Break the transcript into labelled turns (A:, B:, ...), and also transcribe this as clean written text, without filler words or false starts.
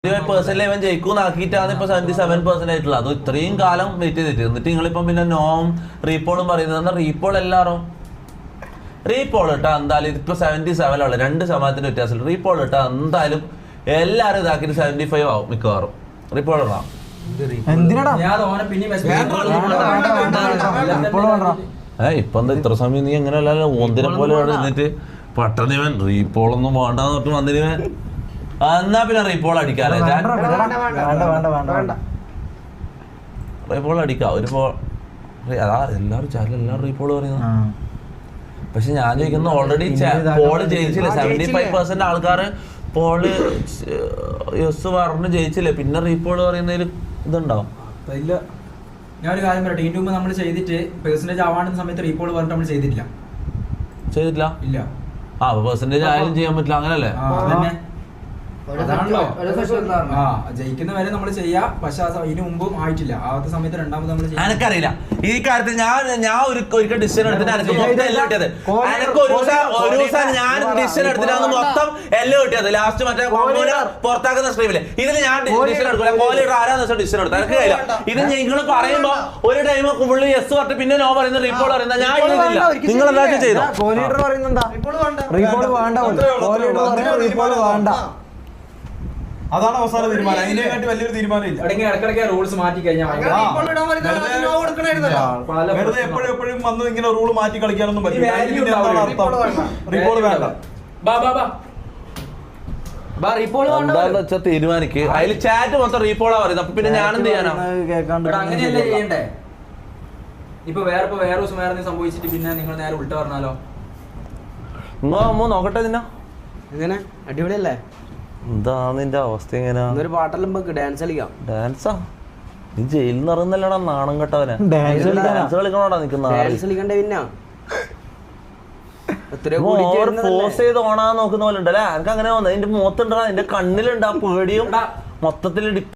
A: Personally ഇവൻ ജയിക്കൂന്നാക്കിയിട്ടാണ് ഇപ്പൊ 77% ആയിട്ടുള്ളത്. അത് ഇത്രയും കാലം വെയിറ്റ് ചെയ്തിട്ട് എന്നിട്ട് നിങ്ങളിപ്പം പിന്നെ നോം റീപോളും പറയുന്നത് റീപോൾ എല്ലാവരും റീപോൾ ഇട്ടാ എന്തായാലും ഇപ്പൊ 77 ഉള്ളു 2% വ്യത്യാസമില്ല. റീപോൾ ഇട്ടാ എന്തായാലും എല്ലാരും ഇതാക്കിട്ട് 75 ആവും മിക്കവാറും. റീപോൾ ഇടാം ഇപ്പൊ എന്താ ഇത്ര സമയം നീ എങ്ങനെയല്ല ഓന്തിനെ പോലെ എന്നിട്ട് പട്ടണിവൻ റീപോളൊന്നും വേണ്ടാന്ന് പറഞ്ഞിട്ട് വന്നിരുവൻ എന്നാ പിന്നെ റീപോൾ അടിക്കാല്ലേ റീപോൾ അടിക്കാം ഒരു അതാ എല്ലാവരും ചാനൽ എല്ലാവരും റീപോൾ പറയുന്നത്. പക്ഷെ ഞാൻ ചോദിക്കുന്നത് ഓൾറെഡി പോള് ജയിച്ചില്ലേ 75% ആൾക്കാർ പോള് യെസ് പറഞ്ഞ് ജയിച്ചില്ലേ പിന്നെ റീപോൾ പറയുന്നതിൽ ഇതുണ്ടാവും.
B: ഇല്ല ഞാനൊരു കാര്യം പറയട്ടെ, ഇതിന് മുമ്പ് നമ്മൾ ചെയ്തിട്ട് പെർസെന്റേജ് ആവാണ്ടുന്ന സമയത്ത് റീപോൾ പറഞ്ഞിട്ട് നമ്മൾ ചെയ്തിട്ടില്ല ഇല്ല
A: പെർസെന്റേജ് ആയാലും ചെയ്യാൻ പറ്റില്ല അങ്ങനല്ലേ?
B: അതാണല്ലോ ജയിക്കുന്ന വരെ നമ്മൾ ചെയ്യാ. പക്ഷെ ഇതിനു മുമ്പും ആയിട്ടില്ല. ആദ്യത്തെ സമയത്ത് രണ്ടാമത് നമ്മൾ എനിക്കറിയില്ല
A: ഈ കാര്യത്തിൽ ഞാൻ ഒരിക്കൽ ഡിസിഷൻ എടുത്തിട്ട് എനിക്ക് മൊത്തം എല്ലാം കിട്ടിയത്. എനിക്ക് ഒരു ദിവസം ഞാൻ ഡിസിഷൻ എടുത്തിട്ടാണ് മൊത്തം എല്ലാം കിട്ടിയത്. ലാസ്റ്റ് മറ്റേ പുറത്താക്കുന്ന സ്ട്രീമില് ഇതിൽ ഞാൻ ഡിസിഷൻ എടുക്കില്ല. കോഹ്ലിയുടെ ആരാന്ന് വെച്ചാൽ ഡിസിഷൻ എടുത്താൽ എനിക്ക് കഴിയില്ല. ഇത് നിങ്ങൾ പറയുമ്പോ ഒരു ടൈം പുള്ളി യെസ് പറഞ്ഞിട്ട് പിന്നെ നോ പറയുന്ന റീപോൾ പറയുന്ന ഞാൻ എഴുതില്ല. നിങ്ങൾ എന്താ ചെയ്തോ?
C: അതാണ് അവസാന തീരുമാനം. അതിനെക്കാട്ടി വലിയൊരു തീരുമാനമില്ല.
B: ഇടയ്ക്കിടയ്ക്ക് റൂൾസ് മാറ്റി കഴിഞ്ഞാൽ
C: വെറുതെ എപ്പോഴും വന്ന് ഇങ്ങനെ റൂൾ മാറ്റി കളിക്കാനൊന്നും പറ്റില്ല. റീപോൾ വേണ്ട
A: എന്താന്ന് വെച്ചാൽ തീരുമാനിക്ക്. അതിൽ ചാറ്റ് മൊത്തം റീപോളാ പറയുന്നത്. അപ്പൊ പിന്നെ ഞാൻ എന്ത് ചെയ്യാനാ?
B: അങ്ങനെയല്ലേ ചെയ്യണ്ടേ? ഇപ്പൊ വേറെ ദിവസം വേറെ സംഭവിച്ചിട്ട് പിന്നെ നിങ്ങൾ നേരെ ഉൾട്ട പറഞ്ഞാലോ?
A: നോക്കട്ടെ നിന്ന
D: എങ്ങനെ അടിപൊളിയല്ലേ?
A: എന്താ നിന്റെ അവസ്ഥ? എങ്ങനെയാ
D: ഒരു പാട്ടെല്ലാം ഡാൻസ് കളിക്കാം.
A: ഡാൻസാ? നീ ജയിലിൽ നിന്ന് ഇറങ്ങുന്നല്ലടാ നാണം കെട്ടവനെ. ഡാൻസ് കളിക്കണോടാ നിൽക്കുന്ന
D: ഡാൻസ് കളിക്കണ്ടേ? പിന്നെ
A: ഫോഴ്സ് ചെയ്ത് ഓണാൻ നോക്കുന്ന പോലെ ഉണ്ടല്ലേ? എനിക്ക് അങ്ങനെ വന്നത്. നിന്റെ മുഖത്തുണ്ടാ, നിന്റെ കണ്ണിലുണ്ടാ പേടിയും മൊത്തത്തിൽ